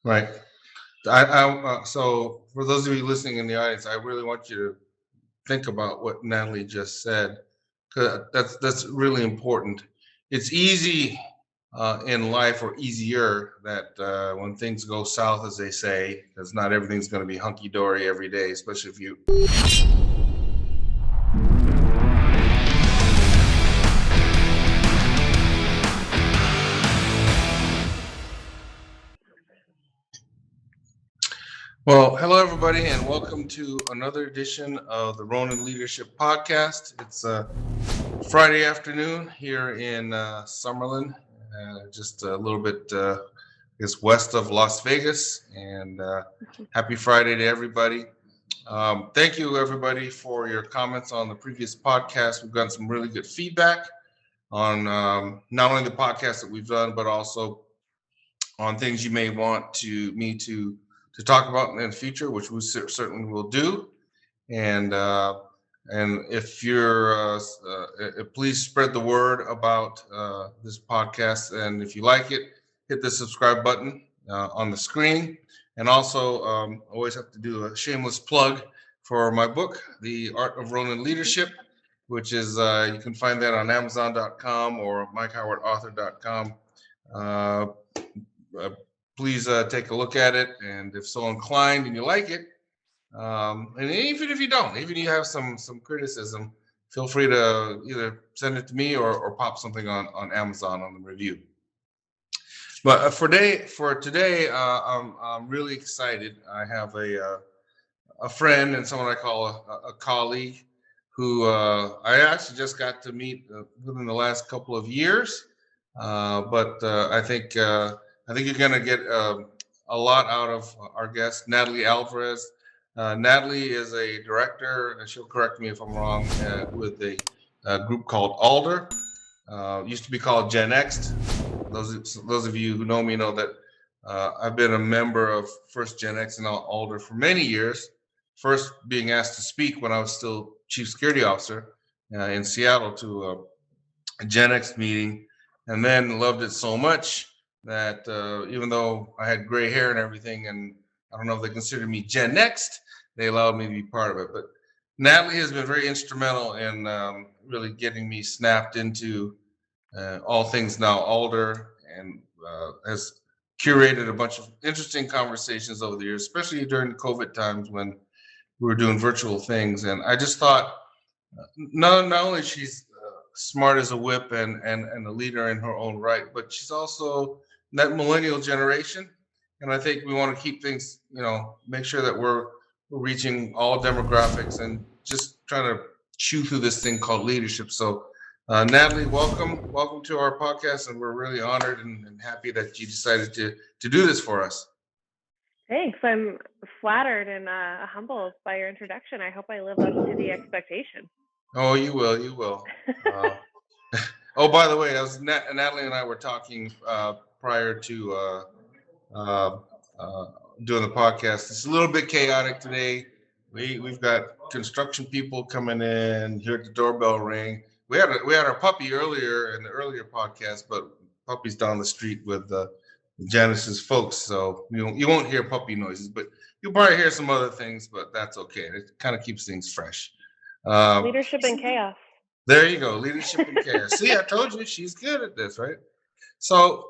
Right. So for those of you listening in the audience, I really want you to think about what Natalie just said, because that's really important. It's easy in life, or easier, that when things go south, as they say, because not everything's going to be hunky dory every day, especially if you. Well, hello everybody, and welcome to another edition of the Ronin Leadership Podcast. It's Friday afternoon here in Summerlin, just a little bit, I guess, west of Las Vegas. And happy Friday to everybody. Thank you, everybody, for your comments on the previous podcast. We've gotten some really good feedback on not only the podcast that we've done, but also on things you may want me to talk about in the future, which we certainly will do. And if you're, please spread the word about this podcast. And if you like it, hit the subscribe button on the screen. And also, always have to do a shameless plug for my book, The Art of Ronin Leadership, which is, you can find that on Amazon.com or MikeHowardAuthor.com. Uh, Please take a look at it. And if so inclined and you like it, and even if you don't, even if you have some criticism, feel free to either send it to me or pop something on Amazon on the review. But for today, I'm really excited. I have a friend and someone I call a colleague who I actually just got to meet within the last couple of years. But I think you're going to get a lot out of our guest, Natalie Alvarez. Natalie is a director, and she'll correct me if I'm wrong, with a group called Alder. Used to be called Gen X. Those of you who know me know that I've been a member of first Gen X and now Alder for many years. First being asked to speak when I was still chief security officer in Seattle to a Gen X meeting, and then loved it so much that even though I had gray hair and everything, and I don't know if they considered me Gen Next, they allowed me to be part of it. But Natalie has been very instrumental in really getting me snapped into all things now Alder, and has curated a bunch of interesting conversations over the years, especially during the COVID times when we were doing virtual things. And I just thought, not only she's smart as a whip and a leader in her own right, but she's also that millennial generation. And I think we want to keep things, make sure that we're reaching all demographics and just trying to chew through this thing called leadership. So, Natalie, welcome to our podcast, and we're really honored and happy that you decided to do this for us. Thanks. I'm flattered and humbled by your introduction. I hope I live up to the expectation. Oh, you will. You will. Oh, by the way, Natalie and I were talking prior to uh, doing the podcast. It's a little bit chaotic today. We've got construction people coming in. Heard the doorbell ring. We had our puppy earlier in the earlier podcast, but puppy's down the street with Janice's folks, so you won't hear puppy noises, but you'll probably hear some other things. But that's okay. It kind of keeps things fresh. Leadership in chaos. There you go, leadership in chaos. See, I told you she's good at this, right? So,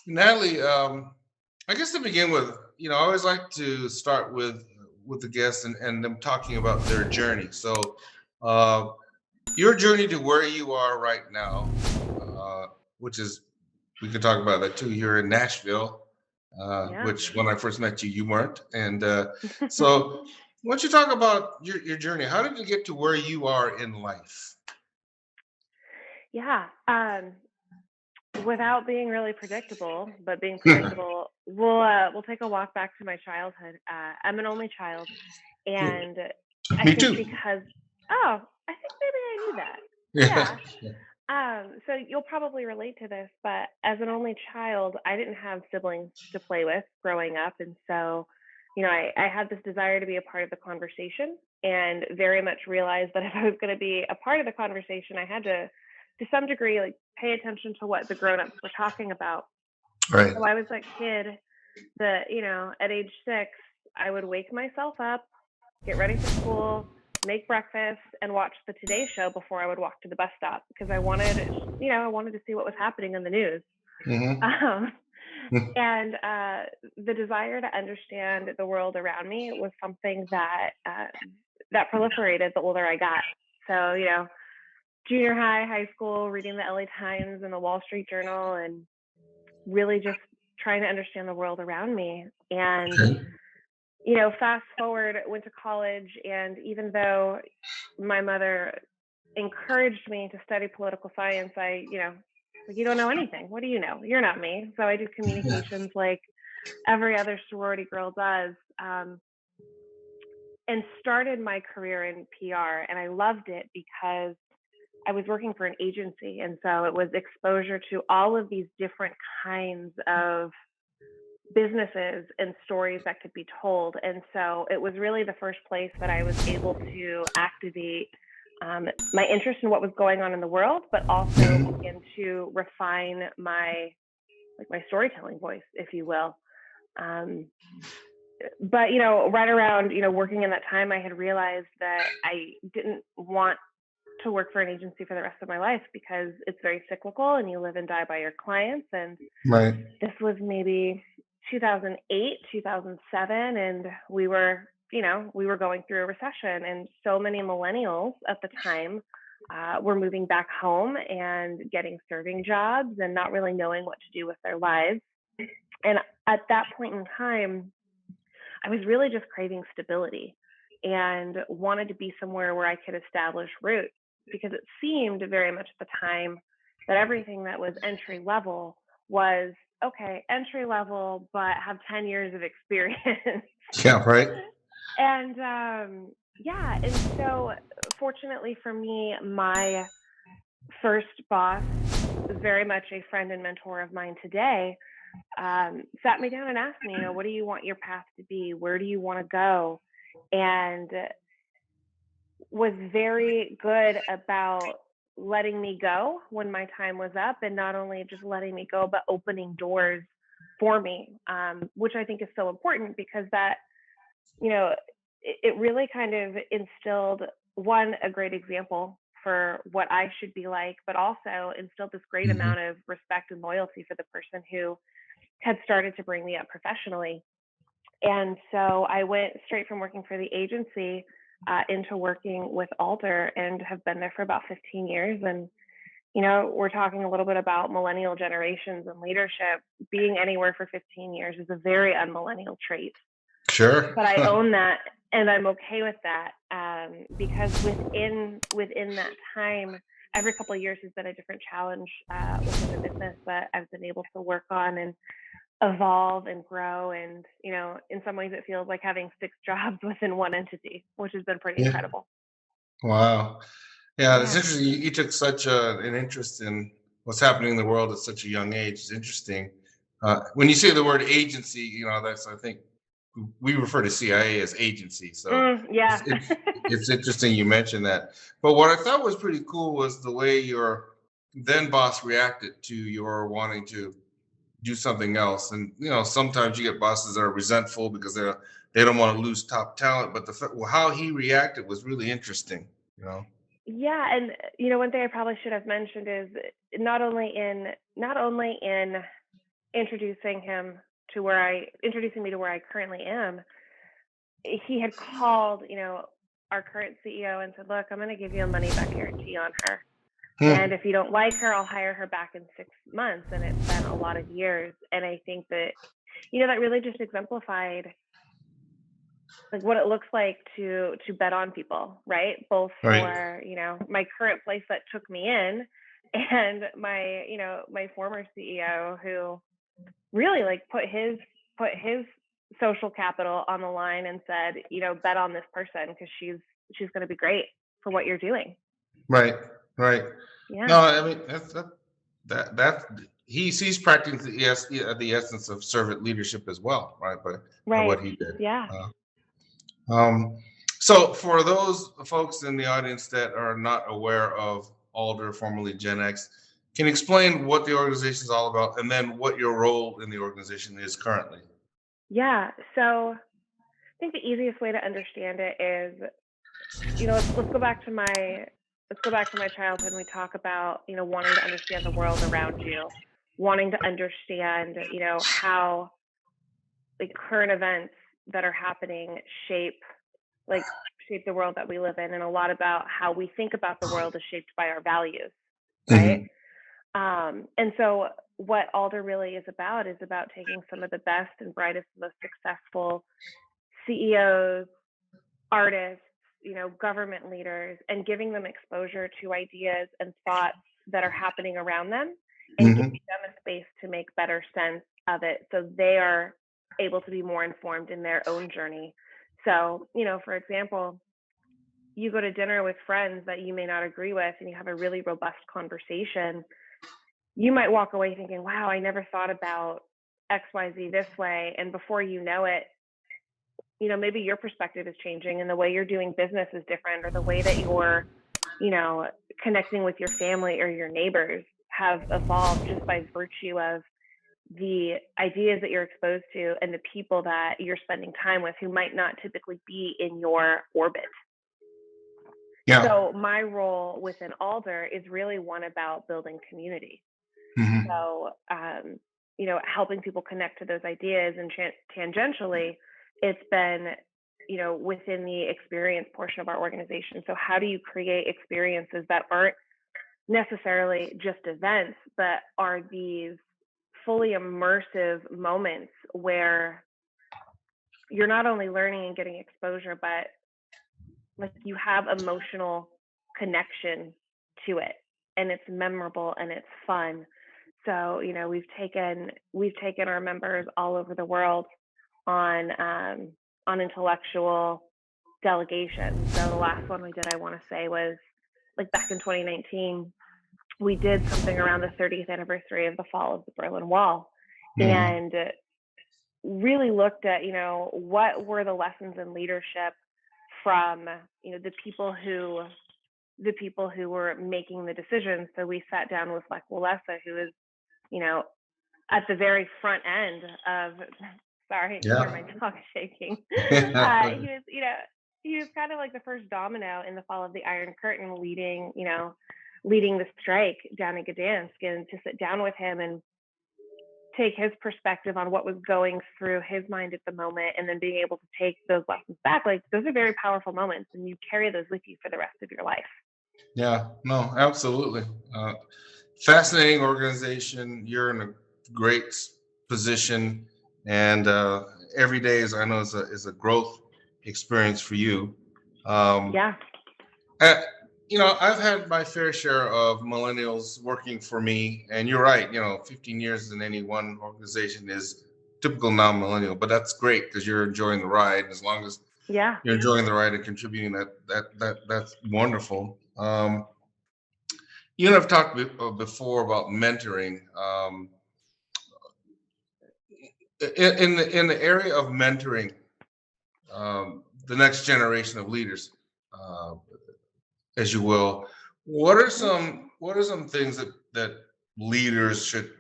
Natalie, I guess to begin with, I always like to start with the guests and them talking about their journey. So, your journey to where you are right now, which is, we could talk about that too. You're in Nashville, which when I first met you, you weren't. And so, why don't you talk about your journey? How did you get to where you are in life? Yeah. Without being really predictable, but being predictable, we'll take a walk back to my childhood. I'm an only child, and I Me think too. because I think maybe I knew that. Yeah. So you'll probably relate to this, but as an only child, I didn't have siblings to play with growing up, and so I had this desire to be a part of the conversation, and very much realized that if I was going to be a part of the conversation, I had to some degree, like, pay attention to what the grown-ups were talking about. Right. So I was that kid at age 6, I would wake myself up, get ready for school, make breakfast, and watch the Today Show before I would walk to the bus stop because I wanted to see what was happening in the news. Hmm. Um, and the desire to understand the world around me was something that proliferated the older I got. So, junior high, high school, reading the LA Times and the Wall Street Journal, and really just trying to understand the world around me. And Okay. fast forward, went to college, and even though my mother encouraged me to study political science, like, you don't know anything. What do you know? You're not me. So I did communications like every other sorority girl does, and started my career in PR. And I loved it because I was working for an agency. And so it was exposure to all of these different kinds of businesses and stories that could be told. And so it was really the first place that I was able to activate my interest in what was going on in the world, but also Mhm. begin to refine my storytelling voice, if you will. Um, but right around working in that time, I had realized that I didn't want to work for an agency for the rest of my life because it's very cyclical and you live and die by your clients. And Right. this was maybe 2008, 2007, and we were going through a recession, and so many millennials at the time were moving back home and getting serving jobs and not really knowing what to do with their lives. And at that point in time, I was really just craving stability and wanted to be somewhere where I could establish roots because it seemed very much at the time that everything that was entry level was okay, entry level, but have 10 years of experience. Yeah. Right. And yeah, and so fortunately for me, my first boss, very much a friend and mentor of mine today, sat me down and asked me, what do you want your path to be? Where do you want to go? And was very good about letting me go when my time was up, and not only just letting me go, but opening doors for me, which I think is so important because that, you know, it really kind of instilled a great example for what I should be like, but also instilled this great Hmm. amount of respect and loyalty for the person who had started to bring me up professionally. And so I went straight from working for the agency into working with Alder and have been there for about 15 years. And, we're talking a little bit about millennial generations and leadership. Being anywhere for 15 years is a very unmillennial trait, Sure. but I own that and I'm okay with that because within that time, every couple of years has been a different challenge within the business that I've been able to work on and evolve and grow. And in some ways it feels like having six jobs within one entity, which has been pretty Yeah. incredible. Wow. Yeah, it's Yeah. interesting. You took such an interest in what's happening in the world at such a young age. It's interesting. When you say the word agency, that's, I think we refer to CIA as agency. So Yeah. it's interesting you mentioned that. But what I thought was pretty cool was the way your then boss reacted to your wanting to do something else. And sometimes you get bosses that are resentful because they don't want to lose top talent. But how he reacted was really interesting. You know. Yeah, and one thing I probably should have mentioned is not only in introducing introducing me to where I currently am, he had called, our current CEO and said, "Look, I'm going to give you a money back guarantee on her. And Hmm. if you don't like her, I'll hire her back in 6 months." And it's been a lot of years. And I think that, that really just exemplified like what it looks like to bet on people, right? Both Right. for, my current place that took me in and my former CEO who really like put his social capital on the line and said, bet on this person because she's going to be great for what you're doing. Right. Right. Yeah. No, I mean that he's practicing the essence of servant leadership as well, right? By what Right. he did. Yeah. Uh, um, so for those folks in the audience that are not aware of Alder, formerly Gen X, can you explain what the organization is all about, and then what your role in the organization is currently? Yeah. So I think the easiest way to understand it is, let's go back to my childhood and we talk about, wanting to understand the world around you, wanting to understand, how like current events that are happening shape like shape the world that we live in, and a lot about how we think about the world is shaped by our values, right? Hmm. And so what Alder really is about taking some of the best and brightest, most successful CEOs, artists, government leaders, and giving them exposure to ideas and thoughts that are happening around them and giving Hmm. them a space to make better sense of it so they are able to be more informed in their own journey. So, for example, you go to dinner with friends that you may not agree with and you have a really robust conversation, you might walk away thinking, wow, I never thought about XYZ this way. And before you know it, maybe your perspective is changing and the way you're doing business is different, or the way that you're, you know, connecting with your family or your neighbors have evolved just by virtue of the ideas that you're exposed to and the people that you're spending time with who might not typically be in your orbit. Yeah. So my role within Alder is really one about building community. Hmm. So, helping people connect to those ideas, and tangentially, it's been, within the experience portion of our organization. So how do you create experiences that aren't necessarily just events, but are these fully immersive moments where you're not only learning and getting exposure, but like you have emotional connection to it, and it's memorable and it's fun. So, we've taken our members all over the world on intellectual delegations. So the last one we did, I want to say, was like back in 2019. We did something around the 30th anniversary of the fall of the Berlin Wall, Hmm. and really looked at, what were the lessons in leadership from, the people who were making the decisions. So we sat down with Lech Walesa, who is, you know, at the very front end of, sorry, you hear Yeah. my dog shaking. He was, he was kind of like the first domino in the fall of the Iron Curtain, leading the strike down in Gdansk, and to sit down with him and take his perspective on what was going through his mind at the moment, and then being able to take those lessons back, like those are very powerful moments and you carry those with you for the rest of your life. Yeah. No, absolutely. Uh, Fascinating organization. You're in a great position, and every day is, I know, is a growth experience for you. Um, Yeah. uh, I've had my fair share of millennials working for me, and you're right. 15 years in any one organization is typical non-millennial, but that's great because you're enjoying the ride. As long as Yeah. you're enjoying the ride and contributing, that's wonderful. You and I've talked before about mentoring. In the area of mentoring the next generation of leaders, uh, as you will, Mhm. what are some things that leaders should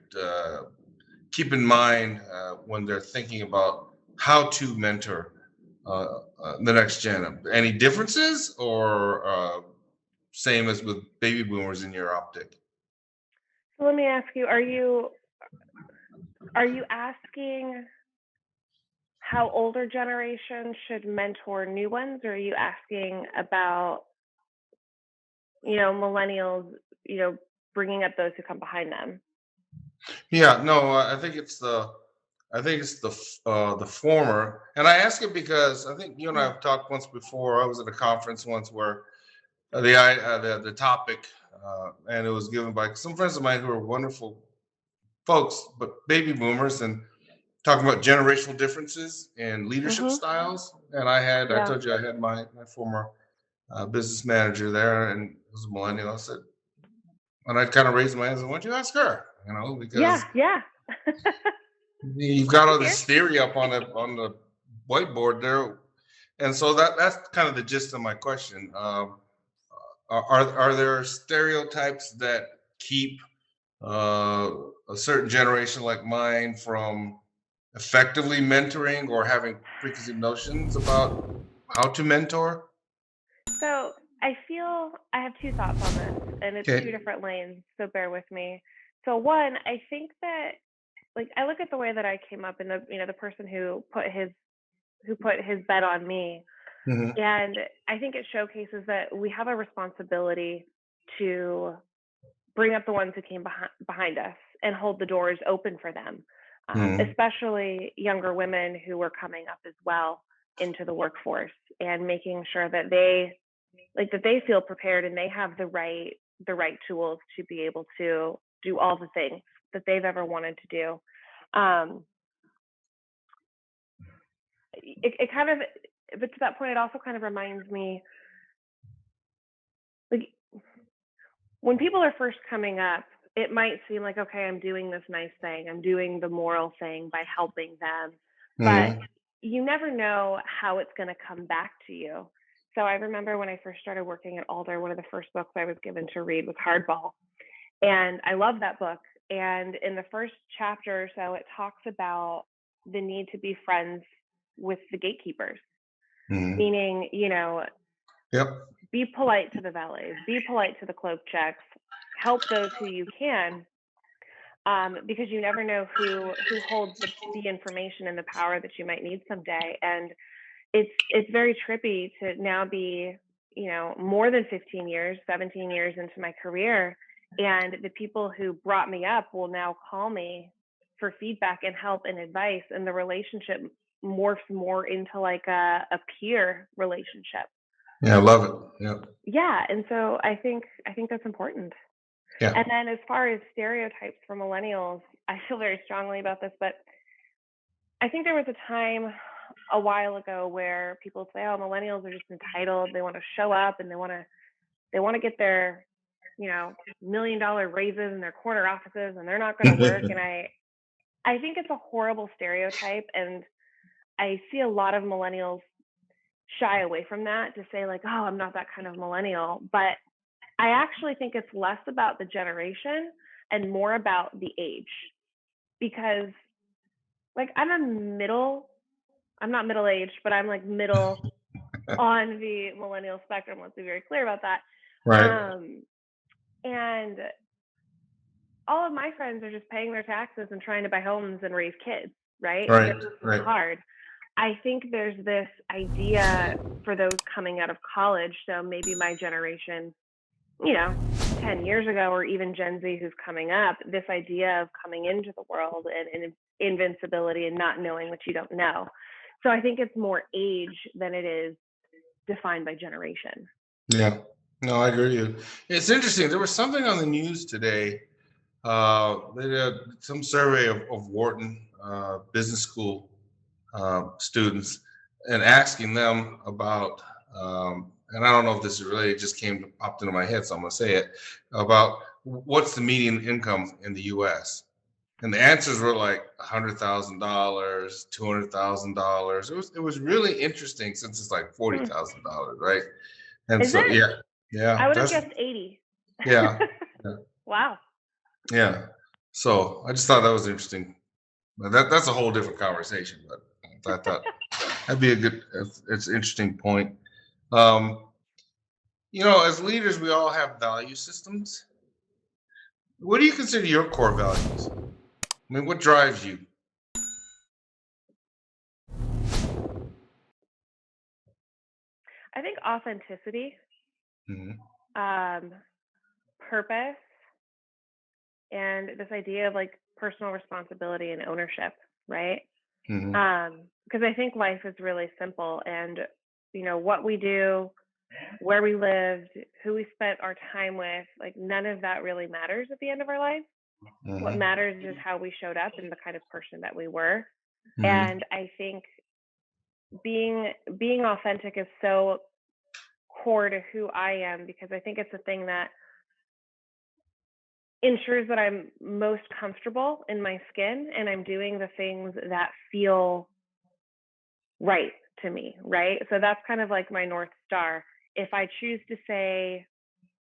keep in mind when they're thinking about how to mentor the next gen? Any differences, or same as with baby boomers in your optic? So let me ask you, are you asking how older generations should mentor new ones, or are you asking about, millennials, you know, bringing up those who come behind them? Yeah, no, I think it's the former, and I ask it because I think you and I Mm. have talked once before. I was at a conference once where the topic, and it was given by some friends of mine who are wonderful folks, but baby boomers, and talking about generational differences in leadership Mhm. styles. And I Yeah. told you I had my former business manager there, and it was a millennial. I said, and I kind of raised my hand and said, "Why don't you ask her?" Yeah. Because Yeah. you've got I'm all here. this theory up on the whiteboard there, and so that's kind of the gist of my question. Are there stereotypes that keep uh, a certain generation like mine from effectively mentoring or having preconceived notions about how to mentor? So I feel I have two thoughts on this, and it's two Okay. different lanes. So bear with me. So one, I think that like I look at the way that I came up and the person who put his bet on me, Hmm. and I think it showcases that we have a responsibility to bring up the ones who came behind us and hold the doors open for them, Hmm. especially younger women who were coming up as well into the workforce, and making sure that they feel prepared and they have the right tools to be able to do all the things that they've ever wanted to do. Um, it kind of, but to that point, it also kind of reminds me, like, when people are first coming up, it might seem like, okay, I'm doing this nice thing, I'm doing the moral thing by helping them, but Hmm. you never know how it's going to come back to you. So I remember when I first started working at Alder, one of the first books I was given to read was Hardball. And I love that book. And in the first chapter or so, it talks about the need to be friends with the gatekeepers, Hmm. meaning, Yep. be polite to the valets, be polite to the cloak checks, help those who you can, because you never know who holds the information and the power that you might need someday. And it's very trippy to now be, more than 15 years, 17 years into my career, and the people who brought me up will now call me for feedback and help and advice, and the relationship morphs more into like a peer relationship. Yeah, I love it. Yep. Yeah, and so I think that's important. Yeah. And then as far as stereotypes for millennials, I feel very strongly about this, but I think there was a time a while ago where people say, "Oh, millennials are just entitled. They want to show up and they want to get their, $1 million raises in their corner offices, and they're not going to work." And I think it's a horrible stereotype, and I see a lot of millennials shy away from that to say like, "Oh, I'm not that kind of millennial." But I actually think it's less about the generation and more about the age, because like I'm not middle aged, but I'm like middle on the millennial spectrum. Let's be very clear about that. Right. Um, and all of my friends are just paying their taxes and trying to buy homes and raise kids, right? Right. This isn't Right. hard. I think there's this idea for those coming out of college. So maybe my generation, you know, 10 years ago, or even Gen Z who's coming up, this idea of coming into the world and invincibility and not knowing what you don't know. So I think it's more age than it is defined by generation. Yeah. No, I agree with you. It's interesting. There was something on the news today. They did some survey of Wharton business school students and asking them about, and I don't know if this is related, it just popped into my head, so I'm going to say it, about what's the median income in the US. And the answers were like $100,000, $200,000. It was really interesting since it's like Hmm. $40,000, right? And Is so it? yeah, yeah, I would have that's guessed 80. yeah, yeah, Wow. yeah. So I just thought that was interesting. But that's a whole different conversation. But I thought that'd be a good, it's an interesting point. Um, as leaders, we all have value systems. What do you consider your core values? I mean, what drives you? I think authenticity, Hmm. um, purpose, and this idea of like personal responsibility and ownership, right? Hmm. Because I think life is really simple, and what we do, where we lived, who we spent our time with, like none of that really matters at the end of our life. What Hmm. matters is how we showed up and the kind of person that we were. Hmm. And I think being authentic is so core to who I am, because I think it's a thing that ensures that I'm most comfortable in my skin and I'm doing the things that feel right to me, right? So that's kind of like my North Star. If I choose to say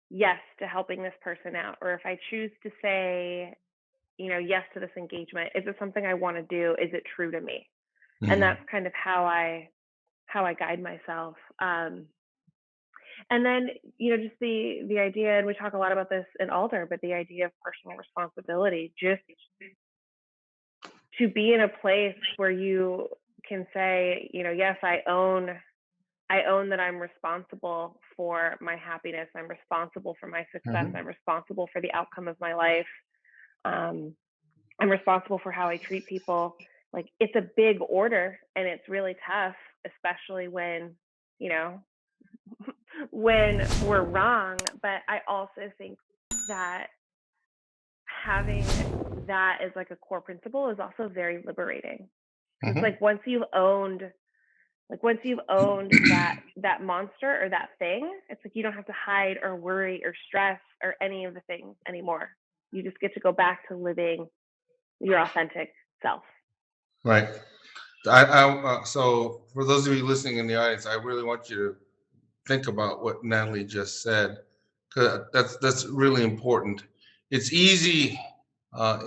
yes to helping this person out, or if I choose to say yes to this engagement? Is it something I want to do? Is it true to me? And Hmm. that's kind of how I guide myself. And then, just the idea, and we talk a lot about this in Alder, but the idea of personal responsibility, just to be in a place where you can say, yes, I own that I'm responsible for my happiness. I'm responsible for my success. Hmm. I'm responsible for the outcome of my life. Um, I'm responsible for how I treat people. Like, it's a big order and it's really tough, especially you know, when we're wrong. But I also think that having that as like a core principle is also very liberating. Because it's Hmm. once you've owned that monster or that thing, it's like you don't have to hide or worry or stress or any of the things anymore. You just get to go back to living your authentic self. Right. So for those of you listening in the audience, I really want you to think about what Natalie just said, because that's really important. It's easy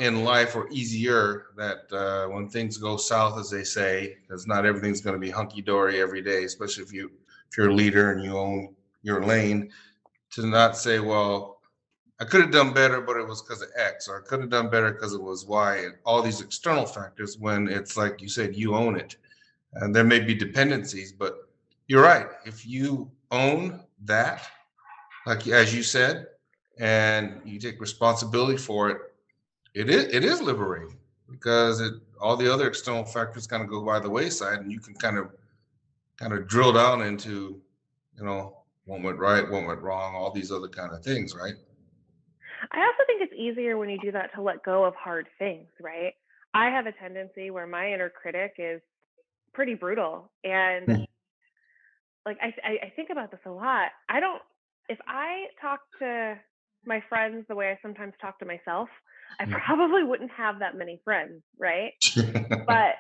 in life, or easier, that when things go south, as they say, because not everything's going to be hunky dory every day, especially if you're a leader and you own your lane, to not say, well, I could have done better, but it was because of X, or I could have done better because it was Y, and all these external factors. When it's like you said, you own it, and there may be dependencies, but you're right. If you own that, like as you said, and you take responsibility for it, it is liberating, because all the other external factors kind of go by the wayside, and you can kind of drill down into, what went right, what went wrong, all these other kind of things, right? I also think it's easier when you do that to let go of hard things, right? I have a tendency where my inner critic is pretty brutal. And Hmm. like I think about this a lot. I don't If I talk to my friends the way I sometimes talk to myself, I probably wouldn't have that many friends, right? But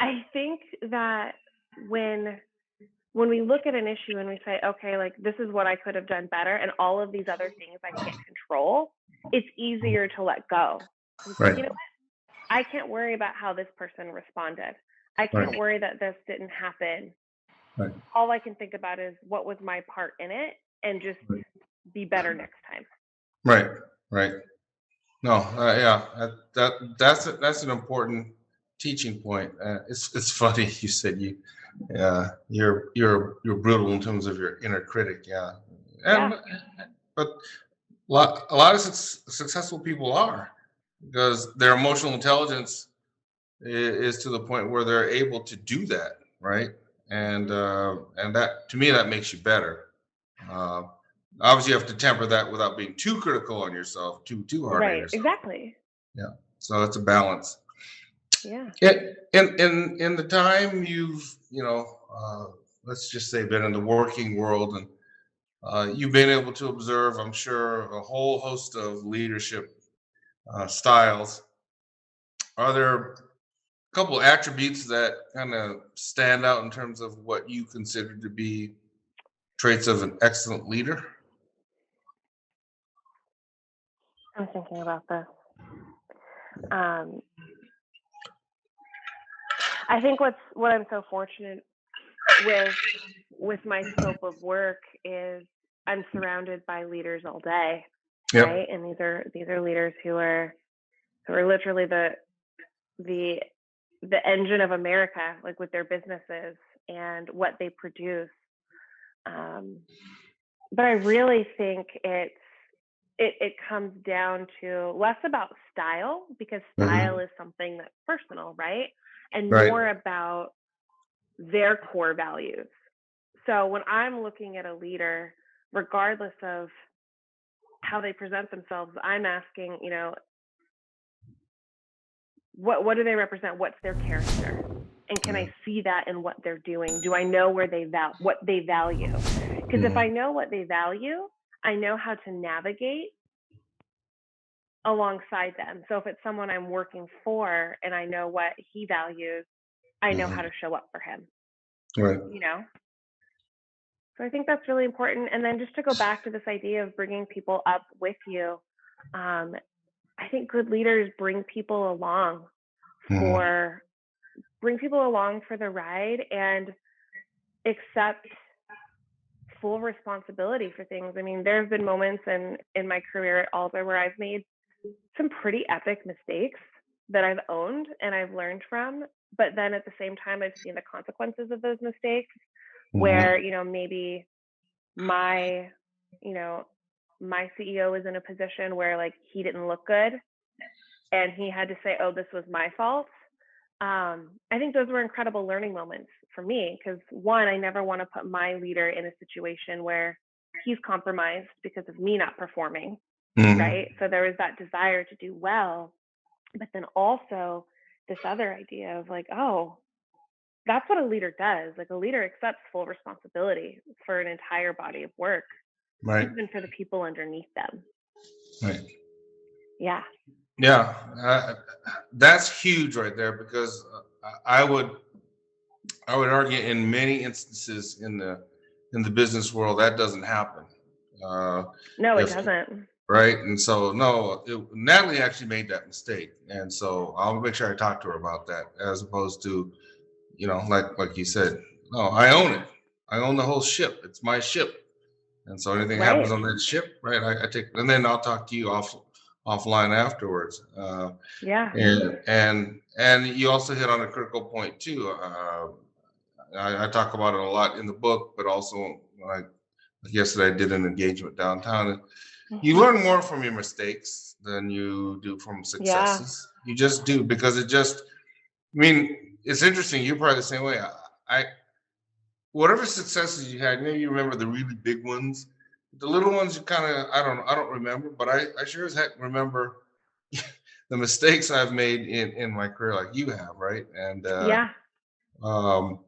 I think that when we look at an issue and we say, okay, like this is what I could have done better, and all of these other things I can't control, it's easier to let go. It's like, Right, I can't worry about how this person responded. I can't right, worry that this didn't happen. right, All I can think about is what was my part in it, and just right, be better next time. right, right. No, yeah, that's an important teaching point. It's funny you said you're brutal in terms of your inner critic, yeah, Yeah. and but a lot of successful people are, because their emotional intelligence is to the point where they're able to do that, right? And that, to me, that makes you better. Uh, Obviously, you have to temper that without being too critical on yourself, too hard on Right. yourself. Exactly. Yeah. So it's a balance. Yeah. In the time you've, let's just say, been in the working world, and you've been able to observe, I'm sure, a whole host of leadership styles. Are there a couple attributes that kind of stand out in terms of what you consider to be traits of an excellent leader? I'm thinking about this. Um, I think what I'm so fortunate with my scope of work is I'm surrounded by leaders all day, Yep. right? And these are leaders who are literally the the engine of America, like with their businesses and what they produce. Um, but I really think it comes down to less about style, because Hmm. style is something that's personal, right? And Right. more about their core values. So when I'm looking at a leader, regardless of how they present themselves, I'm asking, what do they represent? What's their character? And can I see that in what they're doing? Do I know what they value? Because if I Hmm. know what they value, I know how to navigate alongside them. So if it's someone I'm working for and I know what he values, I know how Hmm. to show up for him, Right. you know? So I think that's really important. And then just to go back to this idea of bringing people up with you, um, I think good leaders Mhm. for bring people along for the ride and accept full responsibility for things. I mean, there have been moments in my career at Alder where I've made some pretty epic mistakes that I've owned and I've learned from. But then at the same time, I've seen the consequences of those mistakes Mhm. where, maybe my, you know, my CEO is in a position where like he didn't look good and he had to say, oh, this was my fault. I think those were incredible learning moments for me because one, I never want to put my leader in a situation where he's compromised because of me not performing, Mhm. right? So there was that desire to do well, but then also this other idea of like, oh, that's what a leader does. Like a leader accepts full responsibility for an entire body of work, Right. even for the people underneath them. Right. Yeah. Yeah. That's huge right there because I would argue in many instances in the business world that doesn't happen. Uh, No, it if doesn't. right, and so no, Natalie actually made that mistake, and so I'll make sure I talk to her about that, as opposed to like you said, no, I own it. I own the whole ship. It's my ship, and so anything happens Right. on that ship, right? I take, and then I'll talk to you offline afterwards. Yeah. And you also hit on a critical point too. I talk about it a lot in the book, but also like yesterday I did an engagement downtown. You Hmm. learn more from your mistakes than you do from Yeah. successes. You just do because it just. I mean, it's interesting. You're probably the same way. I whatever successes you had, maybe you remember the really big ones. The little ones, you kind of I don't remember, but I sure as heck remember the mistakes I've made in my career, like you have, right? And Yeah. um,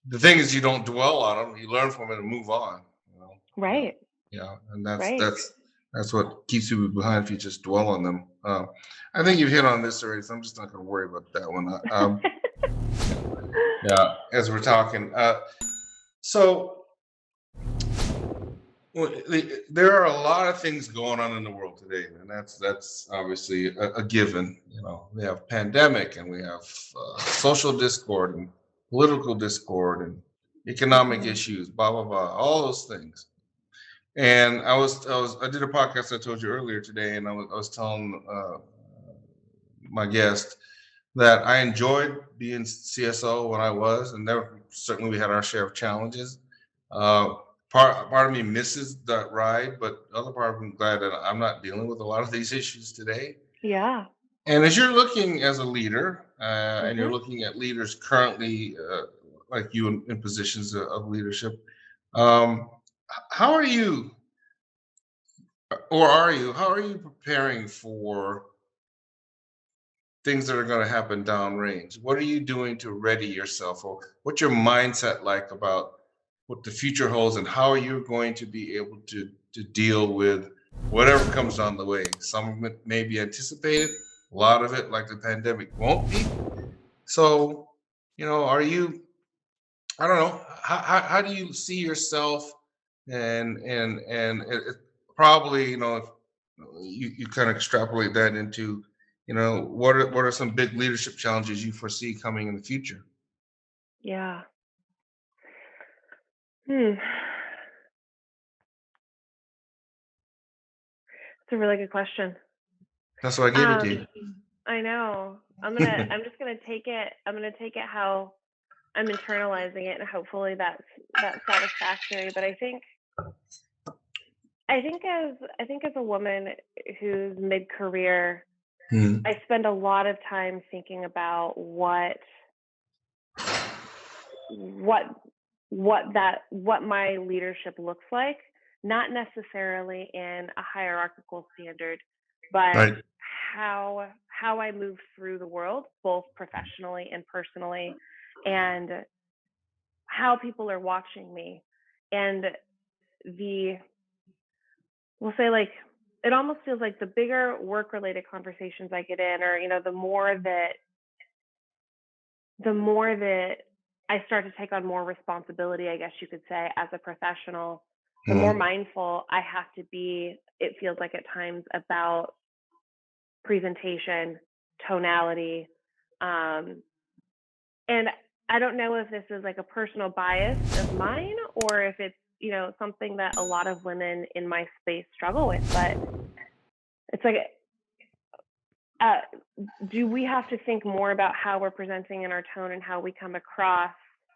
the thing is, you don't dwell on them. You learn from it and move on. You know, uh, Right. yeah, and that's Right. that's that's what keeps people behind if you just dwell on them. I think you've hit on this already, so I'm just not going to worry about that one. Yeah, as we're talking. So well, there are a lot of things going on in the world today, and that's obviously a given. We have pandemic, and we have social discord, and political discord, and economic Hmm. issues, blah blah blah, all those things. And I did a podcast I told you earlier today, and I was telling my guest that I enjoyed being CSO when I was, and there certainly we had our share of challenges. Uh, part of me misses that ride, but the other part of me glad that I'm not dealing with a lot of these issues today. Yeah. And as you're looking as a leader, and you're Hmm. looking at leaders currently, like you in positions of leadership, um, how are you, or are you? How are you preparing for things that are going to happen downrange? What are you doing to ready yourself, or what's your mindset like about what the future holds, and how are you going to be able to deal with whatever comes down the way? Some of it may be anticipated, a lot of it, like the pandemic, won't be. So, are you? I don't know. How do you see yourself? And probably, if you kind of extrapolate that into, what are some big leadership challenges you foresee coming in the future? Yeah. Hmm. It's a really good question. That's why I gave it to Um, you. I know. I'm just gonna take it. I'm gonna take it how I'm internalizing it, and hopefully that's satisfactory. But I think as a woman who's mid career, Mhm. I spend a lot of time thinking about what what my leadership looks like, not necessarily in a hierarchical standard, but Right. how I move through the world, both professionally and personally, and how people are watching me. And the we'll say like it almost feels like the bigger work related conversations I get in, or the more that I start to take on more responsibility, I guess you could say, as a professional, the more Mhm. mindful I have to be, it feels like at times, about presentation, tonality. Um, and I don't know if this is like a personal bias of mine or if it's, something that a lot of women in my space struggle with, but it's like, uh, do we have to think more about how we're presenting in our tone and how we come across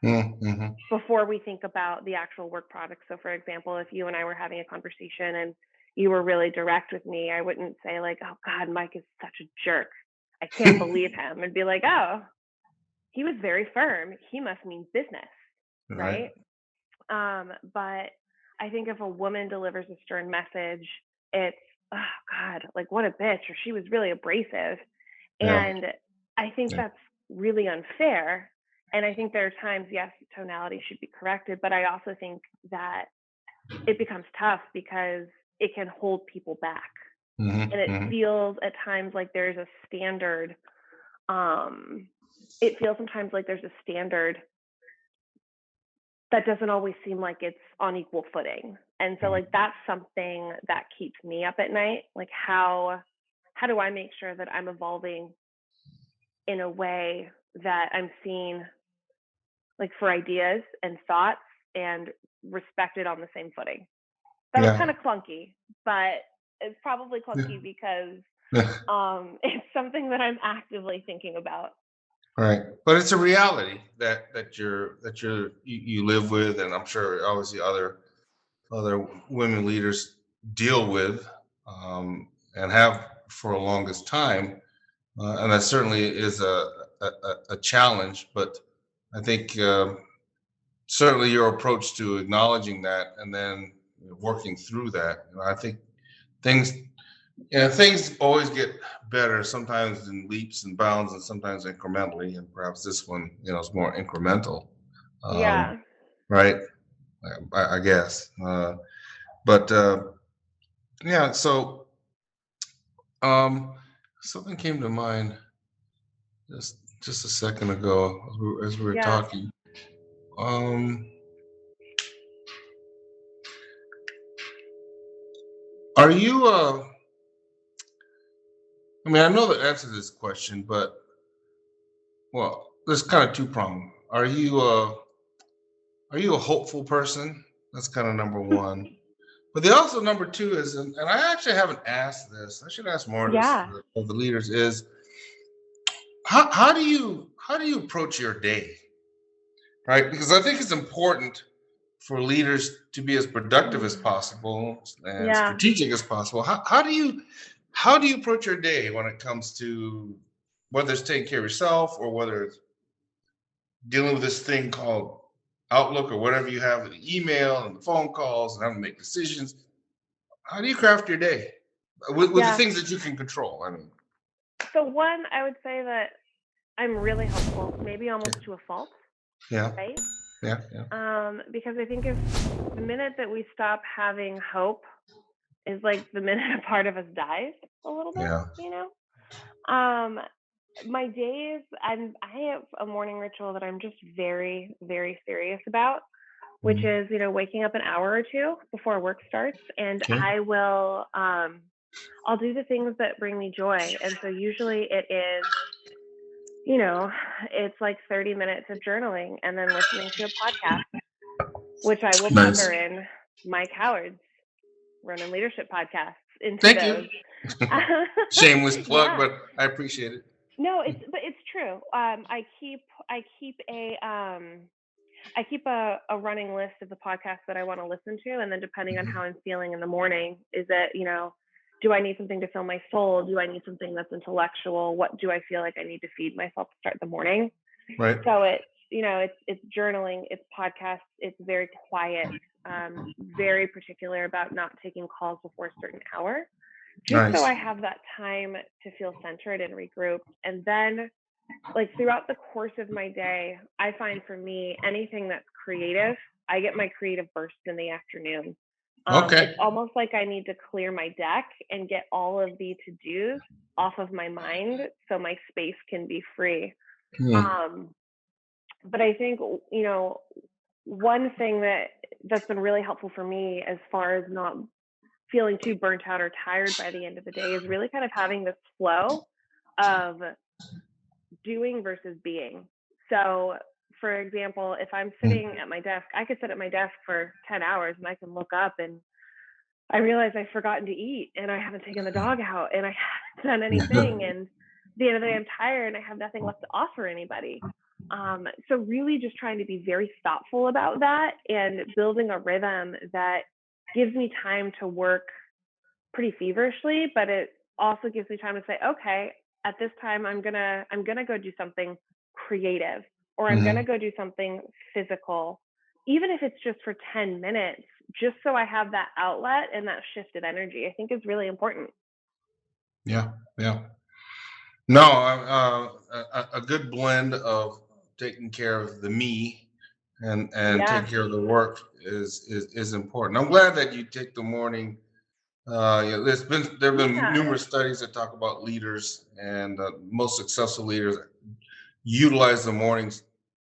Mm-hmm. before we think about the actual work product? So for example, if you and I were having a conversation and you were really direct with me, I wouldn't say like, oh God, Mike is such a jerk, I can't believe him. I'd be like, oh, he was very firm, he must mean business, Right. right? But I think if a woman delivers a stern message, it's, oh God, like what a bitch, or she was really abrasive. Yeah. And I think Yeah. that's really unfair. And I think there are times, yes, tonality should be corrected, but I also think that it becomes tough because it can hold people back. And Mm-hmm. it Mm-hmm. feels at times like there's a standard. It feels sometimes like there's a standard that doesn't always seem like it's on equal footing. And so like that's something that keeps me up at night. Like how do I make sure that I'm evolving in a way that I'm seen like for ideas and thoughts and respected on the same footing? That was Yeah. kind of clunky, but it's probably Yeah. clunky because Yeah. it's something that I'm actively thinking about. Right. But it's a reality that you live with, and I'm sure obviously other women leaders deal with, and have for the longest time, and that certainly is a challenge. But I think certainly your approach to acknowledging that and then working through that, I think things things always get better, sometimes in leaps and bounds, and sometimes incrementally. And perhaps this one, is more incremental, Yeah. right? I guess. But yeah, so um, something came to mind just a second ago as we were Yeah. talking. Um, are you? I mean, I know the answer to this question, but well, there's kind of two pronged. Are you a hopeful person? That's kind of number one. But the also number two is, and I actually haven't asked this. I should ask more of this Yeah. of the leaders. Is how do you approach your day, right? Because I think it's important for leaders to be as productive as Mm. possible and Yeah. strategic as possible. How do you approach your day when it comes to whether it's taking care of yourself or whether it's dealing with this thing called Outlook or whatever you have, the email and the phone calls and having to make decisions? How do you craft your day with the Yeah. things that you can control? I mean, So one, I would say that I'm really hopeful, maybe almost to a fault, yeah, right? yeah, yeah, Because I think if the minute that we stop having hope is like the minute a part of us dies a little bit, yeah. you know? Um, my days, I have a morning ritual that I'm just very, very serious about, which Mhm. is, waking up an hour or two before work starts, and Okay. I'll do the things that bring me joy. And so usually it is, you know, it's like 30 minutes of journaling and then listening to a podcast, which I will Nice. pepper in Mike Howard's Ronin Leadership podcasts into Thank you. those. Shameless plug, Yeah. but I appreciate it. No, it's true. I keep a running list of the podcasts that I want to listen to, and then depending on Mhm. how I'm feeling in the morning, is it, do I need something to fill my soul? Do I need something that's intellectual? What do I feel like I need to feed myself to start the morning? Right. So it's journaling, it's podcasts, it's very quiet, very particular about not taking calls before a certain hour, just so Nice. I have that time to feel centered and regrouped. And then like throughout the course of my day, I find for me anything that's creative, I get my creative bursts in the afternoon. It's Okay. almost like I need to clear my deck and get all of the to-dos off of my mind so my space can be free. Hmm. Um, but I think, one thing that's been really helpful for me as far as not feeling too burnt out or tired by the end of the day is really kind of having this flow of doing versus being. So, for example, if I'm sitting at my desk, I could sit at my desk for 10 hours and I can look up and I realize I've forgotten to eat and I haven't taken the dog out and I haven't done anything. And at the end of the day, I'm tired and I have nothing left to offer anybody. So really just trying to be very thoughtful about that and building a rhythm that gives me time to work pretty feverishly, but it also gives me time to say, okay, at this time I'm gonna go do something creative, or I'm gonna Mhm. go do something physical, even if it's just for 10 minutes, just so I have that outlet and that shift of energy, I think is really important. Yeah, yeah. No, a good blend of taking care of the me and Yeah. taking care of the work is important. I'm glad that you take the morning. Yeah, there've been Yeah. numerous studies that talk about leaders and most successful leaders utilize the mornings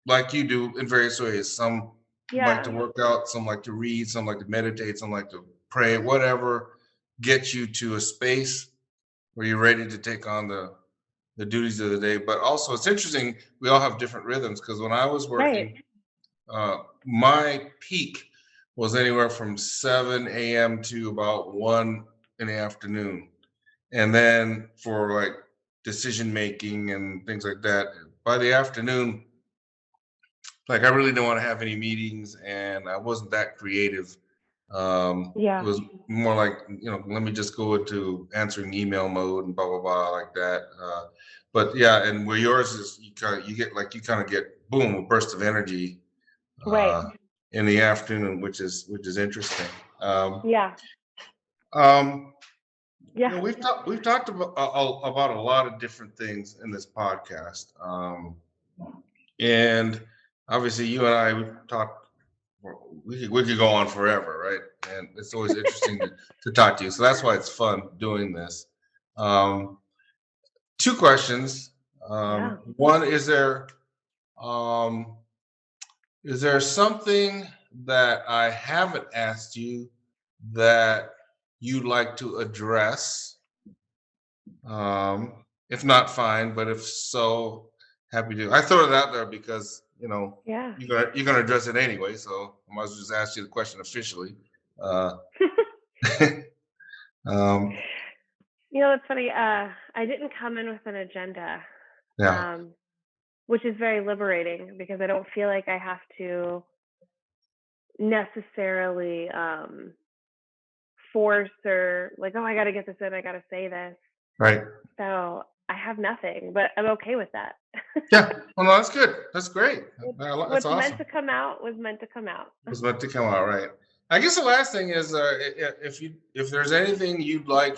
like you do in various ways. Some like to Yeah. work out, some like to read, some like to meditate, some like to pray, whatever gets you to a space where you're ready to take on the duties of the day. But also, it's interesting, we all have different rhythms because when I was Right. working, my peak was anywhere from 7 a.m. to about 1 in the afternoon. And then for like decision making and things like that, by the afternoon, like I really didn't want to have any meetings and I wasn't that creative. It Yeah. was more like, let me just go into answering email mode and blah blah blah like that. But yeah, and where yours is, you kind of get boom, a burst of energy Right. uh, in the afternoon, which is interesting. Um, Yeah. um, Yeah. we've talked about a lot of different things in this podcast, and obviously you and I we talked. We could go on forever, right? And it's always interesting to talk to you. So that's why it's fun doing this. Um, Two questions. Yeah. One, um, is there something that I haven't asked you that you'd like to address? If not, fine, but if so, happy to. I throw it out there because Yeah. you're gonna address it anyway, so I might as well just ask you the question officially. Uh, um, That's funny. I didn't come in with an agenda, yeah, um, which is very liberating because I don't feel like I have to necessarily force or like, oh, I got to get this in, I got to say this. right. So I have nothing, but I'm okay with that. Yeah. Well, no, that's good. That's great. That's What's meant awesome. to come out was meant to come out. It was meant to come out right. I guess the last thing is, if there's anything you'd like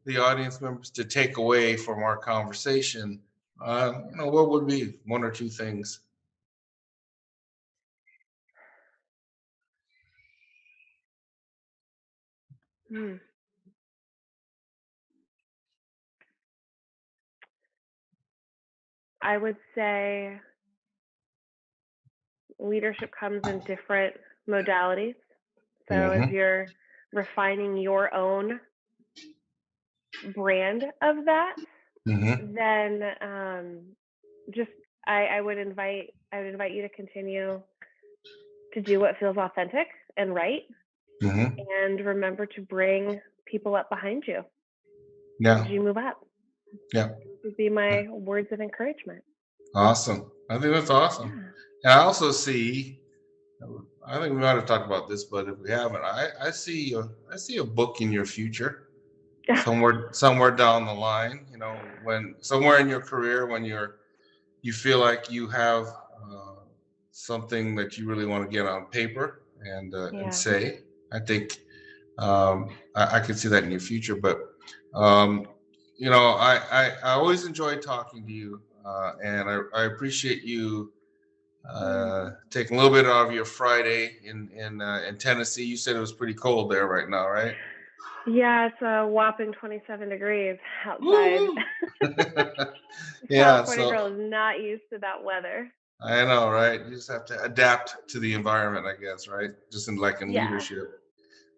the audience members to take away from our conversation, what would be one or two things? Hmm. I would say leadership comes in different modalities. So as Mm-hmm. you're refining your own brand of that, Mm-hmm. then just I would invite you to continue to do what feels authentic and right, Mm-hmm. and remember to bring people up behind you as Yeah. you move up. Yeah. Those would be my words of encouragement. Awesome. I think that's awesome. Yeah. And I also see, I think we might have talked about this, but if we haven't, I see a book in your future somewhere down the line, when somewhere in your career when you feel like you have something that you really want to get on paper and Yeah. say. I think I can see that in your future. But um, I always enjoy talking to you, and I appreciate you Mm. taking a little bit out of your Friday in Tennessee. You said it was pretty cold there right now, right? Yeah, it's a whopping 27 degrees outside. Woo! Yeah, California so girl is not used to that weather. I know, right? You just have to adapt to the environment, I guess, right? Just in Yeah. leadership.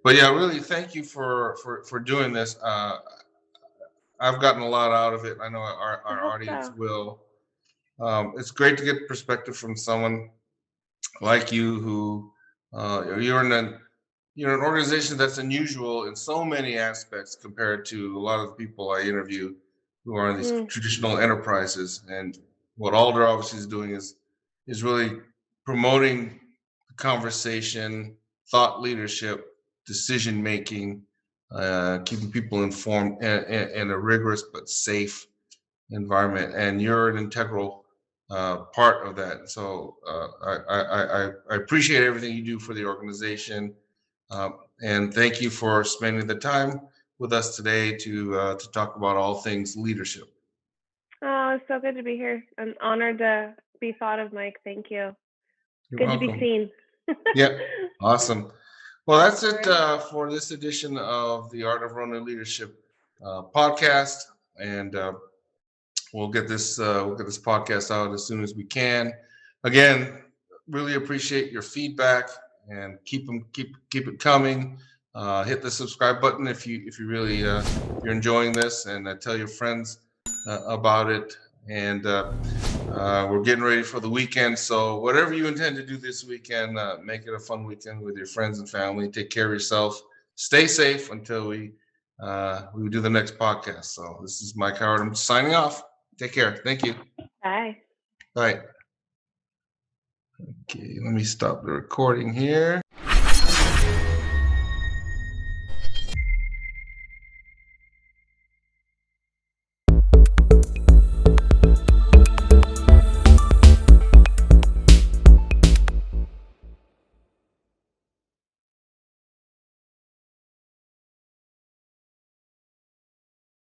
But yeah, really, thank you for doing this. I've gotten a lot out of it. I know I our hope audience so. will. It's great to get perspective from someone like you who you're in an organization that's unusual in so many aspects compared to a lot of the people I interview who are in these Mm. traditional enterprises. And what Alder obviously is doing is really promoting conversation, thought leadership, decision making, keeping people informed in a rigorous but safe environment, and you're an integral part of that. So I appreciate everything you do for the organization, and thank you for spending the time with us today to talk about all things leadership. Oh, it's so good to be here. I'm honored to be thought of, Mike. Thank you. You're Good to be welcome. seen. Yeah, awesome. Well, that's All it right. for this edition of the Art of Ronin Leadership podcast, and we'll get this podcast out as soon as we can. Again, really appreciate your feedback and keep it coming. Hit the subscribe button if you really if you're enjoying this, and tell your friends about it. And we're getting ready for the weekend, so whatever you intend to do this weekend, make it a fun weekend with your friends and family. Take care of yourself. Stay safe until we do the next podcast. So this is Mike Howard. I'm signing off. Take care. Thank you. Bye. Bye. Okay, let me stop the recording here.